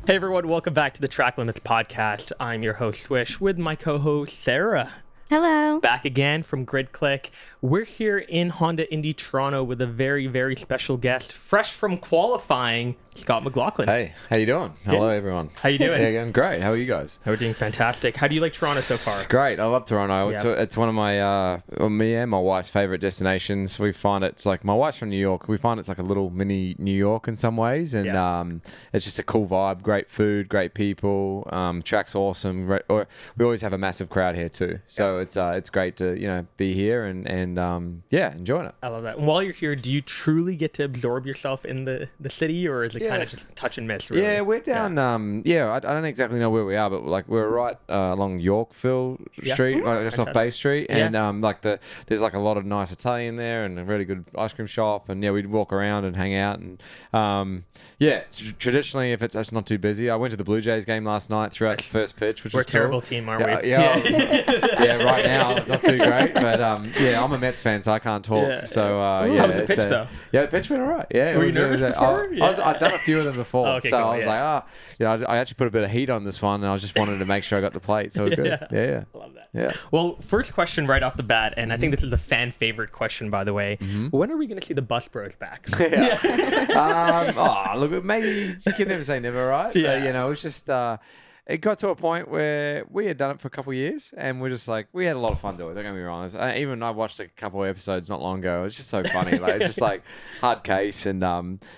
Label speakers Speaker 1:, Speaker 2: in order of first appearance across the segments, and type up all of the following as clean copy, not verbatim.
Speaker 1: Hey everyone, welcome back to the Track Limits podcast. I'm your host Swish with my co-host Sarah.
Speaker 2: Hello.
Speaker 1: Back again from Grid Click. We're here in Honda Indy Toronto with a very, very special guest, fresh from qualifying, Scott McLaughlin.
Speaker 3: Hey, how you doing? Hello, everyone.
Speaker 1: How you doing?
Speaker 3: Yeah, I'm great. How are you guys?
Speaker 1: We're doing fantastic. How do you like Toronto so far?
Speaker 3: Great. I love Toronto.
Speaker 1: Yeah.
Speaker 3: It's one of my, me and my wife's favorite destinations. We find it's like, my wife's from New York. We find it's like a little mini New York in some ways. And it's just a cool vibe, great food, great people. Track's awesome. We always have a massive crowd here too. So it's great to, be here and enjoying it.
Speaker 1: I love that. And while you're here, do you truly get to absorb yourself in the city, or is it kind of just touch and miss? Really?
Speaker 3: Yeah, we're down. I don't exactly know where we are, but like we're right along Yorkville Street, like just off Bay Street, and there's like a lot of nice Italian there and a really good ice cream shop, and we'd walk around and hang out, and traditionally if it's not too busy, I went to the Blue Jays game last night throughout the first pitch, which
Speaker 1: we're
Speaker 3: was
Speaker 1: a terrible
Speaker 3: cool.
Speaker 1: team, aren't we?
Speaker 3: Yeah, right now not too great, but I'm a Mets fan, so I can't talk.
Speaker 1: Yeah.
Speaker 3: So
Speaker 1: how was the pitch though?
Speaker 3: Yeah, the pitch went alright. Yeah,
Speaker 1: were you nervous before?
Speaker 3: I'd done a few of them before,
Speaker 1: Okay,
Speaker 3: so
Speaker 1: cool,
Speaker 3: I was like, I actually put a bit of heat on this one, and I just wanted to make sure I got the plate. So good. Yeah.
Speaker 1: I love that.
Speaker 3: Yeah.
Speaker 1: Well, first question right off the bat, and I think this is a fan favorite question, by the way. When are we going to see the Bus Bros back?
Speaker 3: Look, maybe you can never say never, right?
Speaker 1: Yeah.
Speaker 3: But, it was just. It got to a point where we had done it for a couple of years, and we're just like, we had a lot of fun doing it. Don't get me wrong. Even I watched a couple of episodes not long ago. It's just so funny. Like, it's just like hard case, and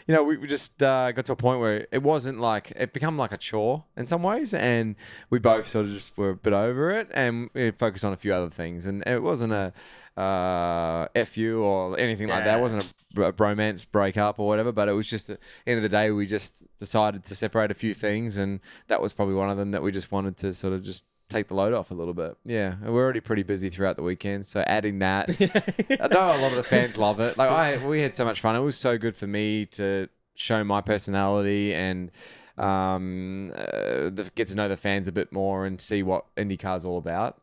Speaker 3: we just got to a point where it wasn't like it became like a chore in some ways, and we both sort of just were a bit over it, and we focused on a few other things, and it wasn't a FU or anything like that. It wasn't a bromance breakup or whatever, but it was just at the end of the day, we just decided to separate a few things, and that was probably one of them that we just wanted to sort of just take the load off a little bit. Yeah, and we're already pretty busy throughout the weekend, so adding that, I know a lot of the fans love it. Like we had so much fun. It was so good for me to show my personality and get to know the fans a bit more and see what IndyCar's all about.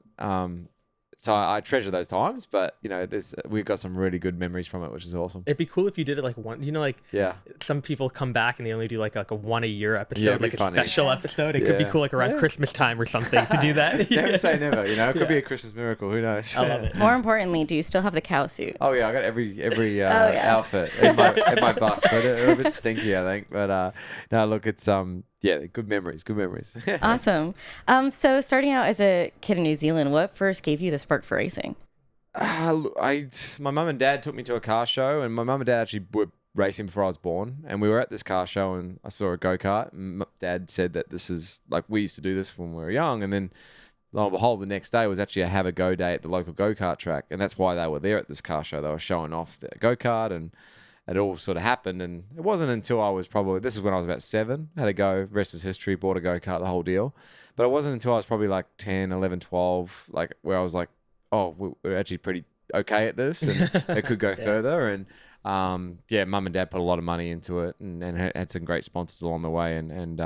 Speaker 3: So I treasure those times, but we've got some really good memories from it, which is awesome.
Speaker 1: It'd be cool if you did it like one. Some people come back and they only do like a one a year episode, like a special episode. It could be cool, like around Christmas time or something, to do that.
Speaker 3: Never say never. It could be a Christmas miracle. Who knows?
Speaker 1: I love it.
Speaker 2: More importantly, do you still have the cow suit?
Speaker 3: Oh yeah, I got every outfit in my bus, but they're a bit stinky, I think. But no, look, it's good memories.
Speaker 2: Awesome. So starting out as a kid in New Zealand, what first gave you the spark for racing?
Speaker 3: My mum and dad took me to a car show, and my mum and dad actually were racing before I was born, and we were at this car show, and I saw a go-kart, and Dad said that this is like, we used to do this when we were young, and then lo and behold, the next day was actually a have a go day at the local go-kart track, and that's why they were there at this car show. They were showing off their go-kart, and it all sort of happened, and it wasn't until I was this is when I was about 7, had a go, rest is history, bought a go-kart, the whole deal. But it wasn't until I was probably like 10, 11, 12, like where I was like, oh, we're actually pretty okay at this, and it could go further. And mum and dad put a lot of money into it, and had some great sponsors along the way, and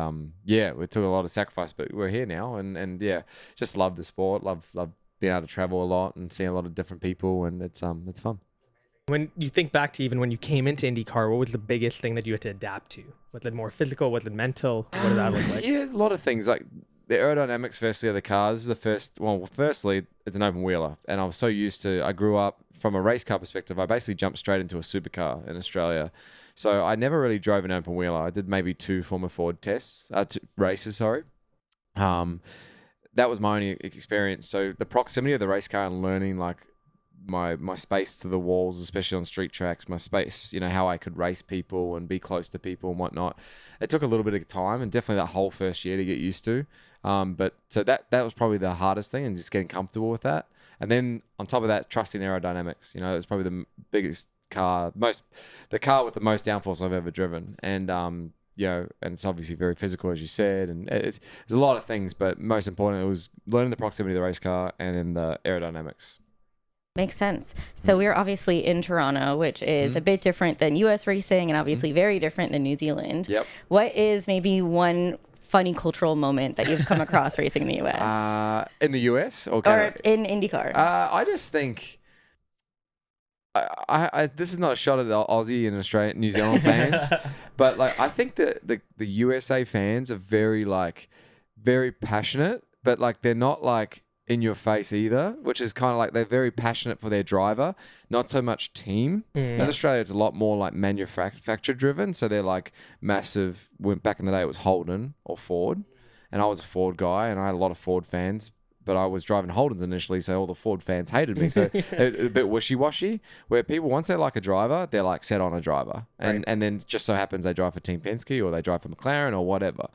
Speaker 3: we took a lot of sacrifice, but we're here now, and just love the sport, love being able to travel a lot and seeing a lot of different people, and it's fun.
Speaker 1: When you think back to even when you came into IndyCar, what was the biggest thing that you had to adapt to? Was it more physical? Was it mental? What did that look like?
Speaker 3: Yeah, a lot of things. Like the aerodynamics, firstly, of the cars. Firstly, it's an open wheeler. And I was so used to, I grew up from a race car perspective, I basically jumped straight into a supercar in Australia. So I never really drove an open wheeler. I did maybe 2 Formula Ford races, sorry. That was my only experience. So the proximity of the race car and learning like my space to the walls, especially on street tracks, my space, how I could race people and be close to people and whatnot. It took a little bit of time, and definitely that whole first year to get used to. But so that was probably the hardest thing, and just getting comfortable with that. And then on top of that, trusting aerodynamics. It was probably the biggest car, the car with the most downforce I've ever driven. And and it's obviously very physical, as you said, and there's a lot of things, but most important, it was learning the proximity of the race car and then the aerodynamics.
Speaker 2: Makes sense. So we're obviously in Toronto, which is a bit different than U.S. racing, and obviously very different than New Zealand.
Speaker 3: Yep.
Speaker 2: What is maybe one funny cultural moment that you've come across racing in the U.S.?
Speaker 3: In the U.S. or
Speaker 2: in IndyCar?
Speaker 3: I just think this is not a shot at the Aussie and Australian, New Zealand fans, but like I think that the USA fans are very passionate, but like they're not like in your face either, which is kind of like they're very passionate for their driver, not so much team. In Australia, it's a lot more like manufacturer driven, so they're like massive. Back in the day, it was Holden or Ford, and I was a Ford guy, and I had a lot of Ford fans. But I was driving Holdens initially, so all the Ford fans hated me. So a bit wishy-washy, where people, once they like a driver, they're like set on a driver. And then just so happens they drive for Team Penske or they drive for McLaren or whatever.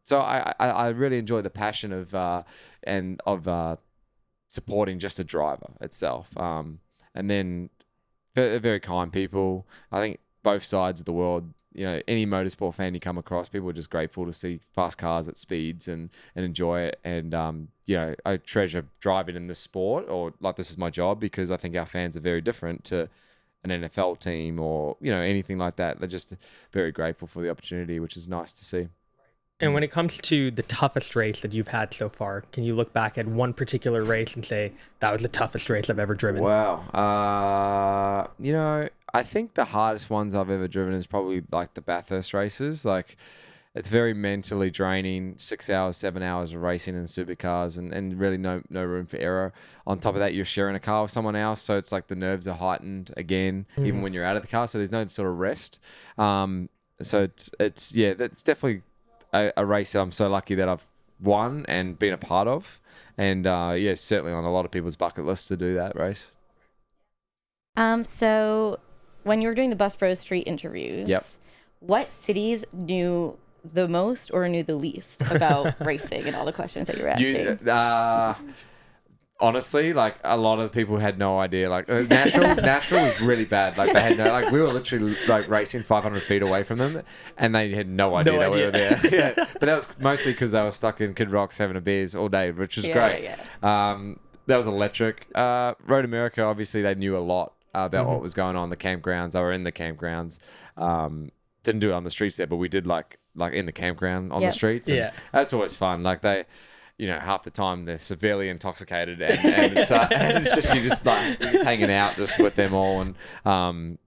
Speaker 3: So I really enjoy the passion of supporting just a driver itself. And then very kind people. I think both sides of the world, any motorsport fan you come across, people are just grateful to see fast cars at speeds and enjoy it. And, I treasure driving in this sport, or like this is my job, because I think our fans are very different to an NFL team or, anything like that. They're just very grateful for the opportunity, which is nice to see.
Speaker 1: And when it comes to the toughest race that you've had so far, can you look back at one particular race and say, that was the toughest race I've ever driven?
Speaker 3: Wow. I think the hardest ones I've ever driven is probably like the Bathurst races. Like, it's very mentally draining, 6 hours, 7 hours of racing in supercars and really no room for error. On top of that, you're sharing a car with someone else. So it's like the nerves are heightened again, even when you're out of the car. So there's no sort of rest. So that's definitely a race that I'm so lucky that I've won and been a part of. And certainly on a lot of people's bucket lists to do that race.
Speaker 2: So when you were doing the Bus Bros Street interviews, what cities knew the most or knew the least about racing and all the questions that you were asking?
Speaker 3: Honestly, like a lot of the people had no idea. Like Nashville was really bad. Like they had we were literally like racing 500 feet away from them, and they had no idea that we were there. Yeah, but that was mostly because they were stuck in Kid Rocks having a beers all day, which was great. Yeah. That was electric. Road America, obviously, they knew a lot about what was going on in the campgrounds. They were in the campgrounds. Didn't do it on the streets there, but we did like in the campground on the streets. And that's always fun. Like they. Half the time they're severely intoxicated and it's just you're just like hanging out just with them all, and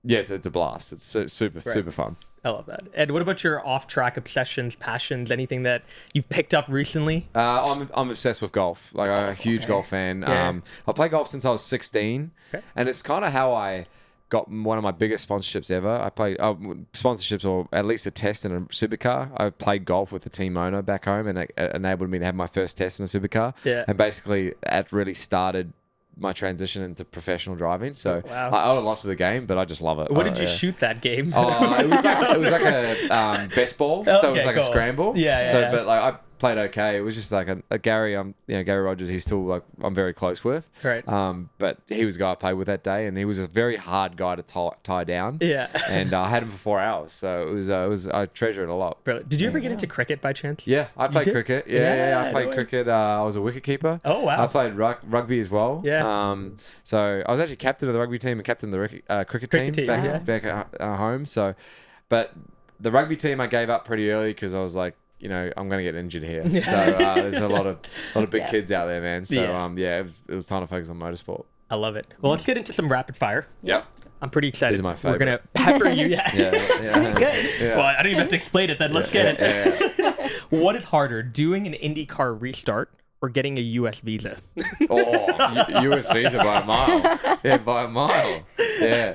Speaker 3: it's a blast. It's super fun.
Speaker 1: I love that. Ed, what about your off-track obsessions, passions, anything that you've picked up recently?
Speaker 3: I'm obsessed with golf. Like I'm a huge golf fan. I played golf since I was 16, and it's kind of how I got one of my biggest sponsorships ever. I played sponsorships, or at least a test in a supercar. I played golf with the team owner back home, and it enabled me to have my first test in a supercar. And basically that really started my transition into professional driving. So I owe a lot to the game, but I just love it.
Speaker 1: What did you shoot that game?
Speaker 3: It was like a best ball, so it was like a scramble. But like I played okay. It was just like a Gary. Gary Rogers. He's still like I'm very close with.
Speaker 1: Right.
Speaker 3: But he was a guy I played with that day, and he was a very hard guy to tie down. And I had him for 4 hours, so it was I treasure it a lot.
Speaker 1: Brilliant. Did you ever get into cricket by chance?
Speaker 3: Yeah, I played cricket. I played cricket. I was a wicket keeper.
Speaker 1: Oh wow.
Speaker 3: I played rugby as well. So I was actually captain of the rugby team and captain of the cricket team back at home. So, but the rugby team I gave up pretty early because I was like, I'm going to get injured here. So there's a lot of big kids out there, man. So it was time to focus on motorsport.
Speaker 1: I love it. Well, let's get into some rapid fire.
Speaker 3: Yep.
Speaker 1: I'm pretty excited.
Speaker 3: These are my favorite.
Speaker 1: We're going to pepper you.
Speaker 2: Good.
Speaker 1: Well, I don't even have to explain it then. Let's get it. What is harder, doing an IndyCar restart or getting a US visa?
Speaker 3: US visa by a mile. Yeah, by a mile. Yeah.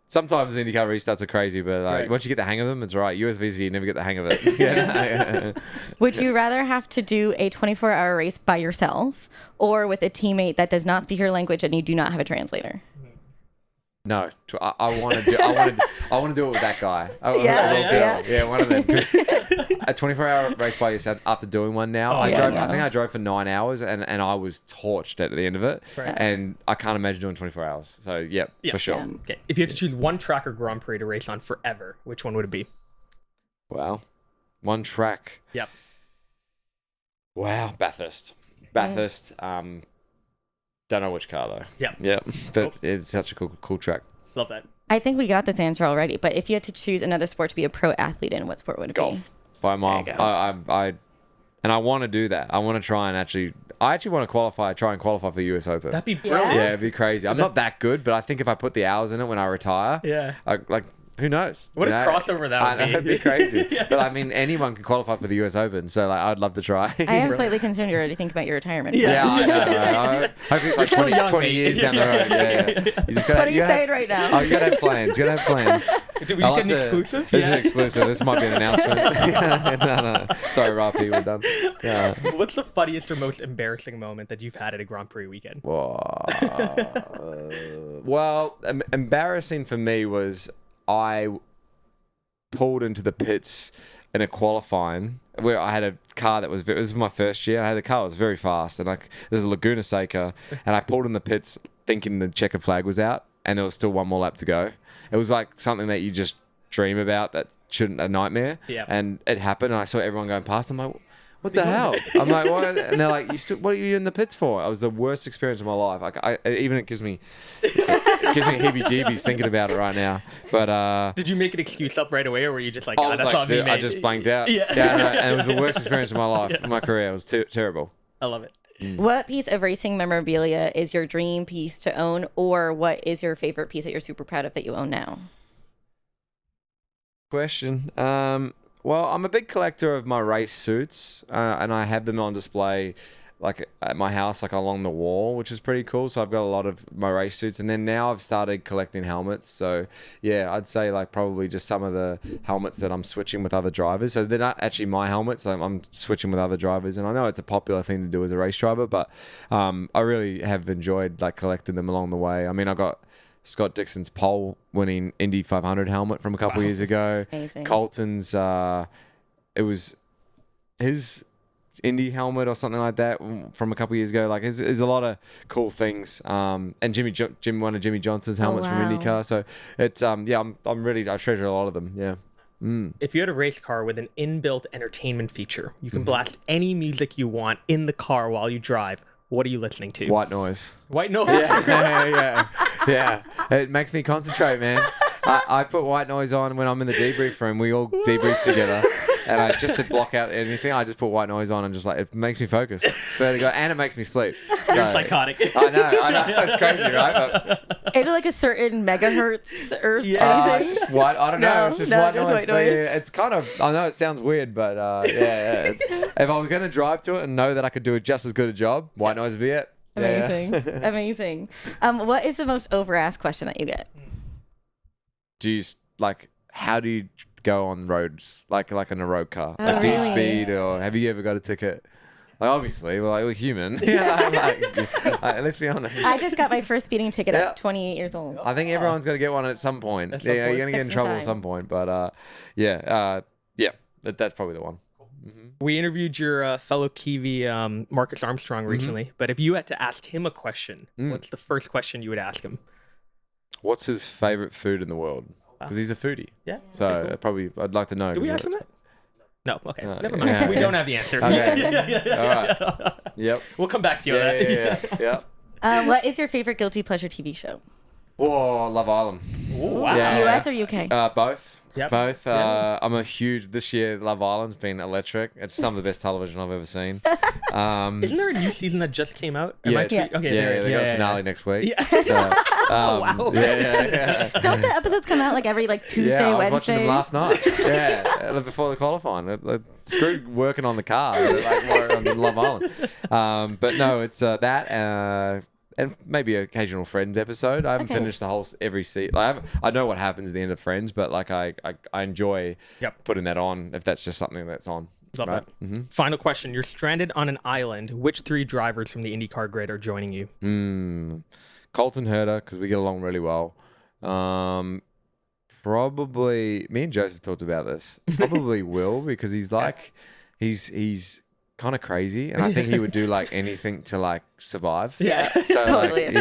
Speaker 3: Sometimes IndyCar restarts are crazy, but once you get the hang of them, it's right. US visa, you never get the hang of it.
Speaker 2: Would you rather have to do a 24-hour race by yourself or with a teammate that does not speak your language and you do not have a translator?
Speaker 3: No, I want to do. I want to do it with that guy. One of them. Because a 24-hour race by yourself after doing one now, I think I drove for 9 hours and I was torched at the end of it. And I can't imagine doing 24 hours. So for sure.
Speaker 1: Okay, if you had to choose one track or Grand Prix to race on forever, which one would it be?
Speaker 3: Wow, one track.
Speaker 1: Yep.
Speaker 3: Wow, Bathurst. Don't know which car though.
Speaker 1: Yeah.
Speaker 3: But it's such a cool track.
Speaker 1: Love that.
Speaker 2: I think we got this answer already, but if you had to choose another sport to be a pro athlete in, what sport would it be?
Speaker 3: Golf by a mile. And I want to do that. I want to try and I actually want to try and qualify for the US Open.
Speaker 1: That'd be brilliant.
Speaker 3: Yeah, it'd be crazy. I'm not that good, but I think if I put the hours in it when I retire, who knows?
Speaker 1: What a crossover that would be.
Speaker 3: It'd be crazy. But I mean, anyone can qualify for the US Open, so like, I'd love to try.
Speaker 2: I am slightly concerned you're already thinking about your retirement.
Speaker 3: Yeah, I know. Hopefully it's like 20 years down the road. Yeah. You just gotta,
Speaker 2: what are you saying right now?
Speaker 3: Oh, you gotta have plans. You gotta have plans.
Speaker 1: Did we get an exclusive?
Speaker 3: This is an exclusive. This might be an announcement. No. Sorry, Rafi, we're done. Yeah.
Speaker 1: What's the funniest or most embarrassing moment that you've had at a Grand Prix weekend?
Speaker 3: Well, embarrassing for me was I pulled into the pits in a qualifying where I had a car that it was my first year. I had a car that was very fast, and there's a Laguna Seca, and I pulled in the pits thinking the checkered flag was out, and there was still one more lap to go. It was like something that you just dream about that shouldn't a nightmare. Yeah. And it happened, and I saw everyone going past. I'm like, what the hell? I'm like, what? And they're like, what are you in the pits for? It was the worst experience of my life. Like, it gives me heebie-jeebies thinking about it right now. But
Speaker 1: did you make an excuse up right away, or were you just like, that's on me, mate?
Speaker 3: I just blanked out. Yeah. And it was the worst experience of my life, of my career. It was terrible.
Speaker 1: I love it.
Speaker 2: What piece of racing memorabilia is your dream piece to own, or what is your favorite piece that you're super proud of that you own now?
Speaker 3: Question. Well, I'm a big collector of my race suits, and I have them on display like at my house, like along the wall, which is pretty cool. So I've got a lot of my race suits, and then now I've started collecting helmets. So yeah, I'd say like probably just some of the helmets that I'm switching with other drivers. So they're not actually my helmets. I'm switching with other drivers, and I know it's a popular thing to do as a race driver, but I really have enjoyed like collecting them along the way. I mean, I got Scott Dixon's pole-winning Indy 500 helmet from a couple years ago. Amazing. Colton's, it was his Indy helmet or something like that from a couple years ago. Like, there's a lot of cool things. And one of Jimmy Johnson's helmets from IndyCar. So it's I treasure a lot of them. Yeah.
Speaker 1: If you had a race car with an inbuilt entertainment feature, you can blast any music you want in the car while you drive. What are you listening to?
Speaker 3: White noise.
Speaker 1: White noise?
Speaker 3: Yeah. It makes me concentrate, man. I put white noise on when I'm in the debrief room. We all debrief together. And just to block out anything, I just put white noise on and just like, it makes me focus. Swear to God. And it makes me sleep.
Speaker 1: You're psychotic.
Speaker 3: I know. It's crazy, right?
Speaker 2: Is it like a certain megahertz or anything?
Speaker 3: It's just white. I don't know. It's just white noise. White noise. It's kind of, I know it sounds weird, but if I was going to drive to it and know that I could do just as good a job, white noise would be it.
Speaker 2: Amazing. Amazing. What is the most over-asked question that you get?
Speaker 3: How do you go on roads, like in a road car?
Speaker 2: Oh,
Speaker 3: like, do you
Speaker 2: really?
Speaker 3: speed, or have you ever got a ticket? Like, obviously, we're human. Let's be honest.
Speaker 2: I just got my first speeding ticket at 28 years old.
Speaker 3: I think everyone's going to get one at some point. You're going to get in trouble at some point. But that's probably the one.
Speaker 1: We interviewed your fellow Kiwi, Marcus Armstrong, recently. But if you had to ask him a question, what's the first question you would ask him?
Speaker 3: What's his favorite food in the world? Because he's a foodie.
Speaker 1: Yeah.
Speaker 3: So I'd like to know.
Speaker 1: Did we ask him that? No. Okay. Never mind. Yeah. We don't have the answer.
Speaker 3: Okay. All right. Yep.
Speaker 1: We'll come back to you on that.
Speaker 3: Yeah.
Speaker 2: What is your favorite guilty pleasure TV show?
Speaker 3: Oh, Love Island.
Speaker 1: Ooh, wow.
Speaker 2: Yeah. US or UK?
Speaker 3: Both.
Speaker 1: Yep.
Speaker 3: Both. I'm a huge. This year, Love Island's been electric. It's some of the best television I've ever seen.
Speaker 1: Isn't there a new season that just came out?
Speaker 3: Okay,
Speaker 1: they
Speaker 3: got a finale next week.
Speaker 1: Yeah.
Speaker 3: So,
Speaker 1: wow.
Speaker 3: Yeah.
Speaker 2: Don't the episodes come out like every Tuesday,
Speaker 3: I was
Speaker 2: Wednesday?
Speaker 3: watching them last night. Yeah, before the qualifying. Screwed working on the car. On Love Island. But no, it's that. And maybe an occasional Friends episode. I haven't finished every season. I know what happens at the end of Friends, but I enjoy putting that on if that's just something that's on.
Speaker 1: Love that. Mm-hmm. Final question. You're stranded on an island. Which 3 drivers from the IndyCar grid are joining you?
Speaker 3: Colton Herta, because we get along really well. Probably, me and Joseph talked about this. Probably Will, because he's he's kind of crazy, and I think he would do anything to survive.
Speaker 1: Yeah.
Speaker 3: So
Speaker 2: totally.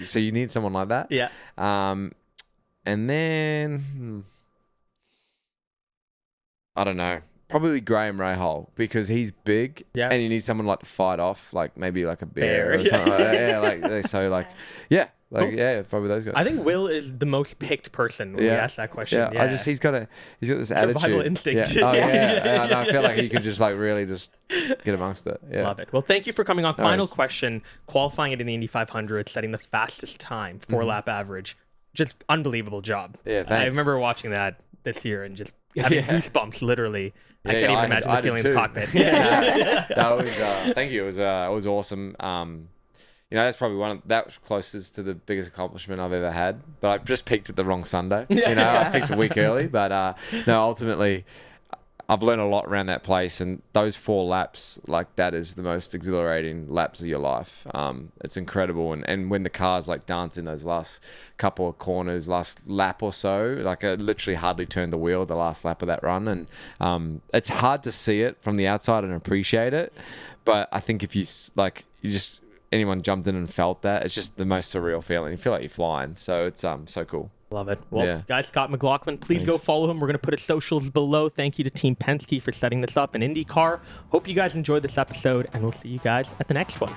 Speaker 3: So you need someone like that.
Speaker 1: Yeah.
Speaker 3: And then I don't know. Probably Graham Rahal, because he's big, and you need someone like to fight off, like maybe like a bear or something. Probably those guys.
Speaker 1: I think Will is the most picked person when we ask that question.
Speaker 3: Yeah, he's got this attitude.
Speaker 1: Survival instinct.
Speaker 3: Yeah. Oh yeah, I feel like he could just like really just get amongst it. Yeah.
Speaker 1: Love it. Well, thank you for coming on. Final question: qualifying it in the Indy 500, setting the fastest time, 4-lap average, just unbelievable job.
Speaker 3: Yeah, thanks.
Speaker 1: I remember watching that this year and just having goosebumps, literally. I can't even imagine the feeling in the cockpit.
Speaker 3: That was thank you. It was awesome. That's probably that was closest to the biggest accomplishment I've ever had. But I just peaked at the wrong Sunday. I peaked a week early. But ultimately, I've learned a lot around that place, and those 4 laps, like that is the most exhilarating laps of your life. It's incredible, and when the cars like dance in those last couple of corners, last lap or so, like I literally hardly turned the wheel the last lap of that run, and it's hard to see it from the outside and appreciate it, but I think if anyone jumped in and felt that, it's just the most surreal feeling. You feel like you're flying, so it's so cool.
Speaker 1: Love it. Well, guys, Scott McLaughlin, please go follow him. We're going to put his socials below. Thank you to Team Penske for setting this up in IndyCar. Hope you guys enjoyed this episode, and we'll see you guys at the next one.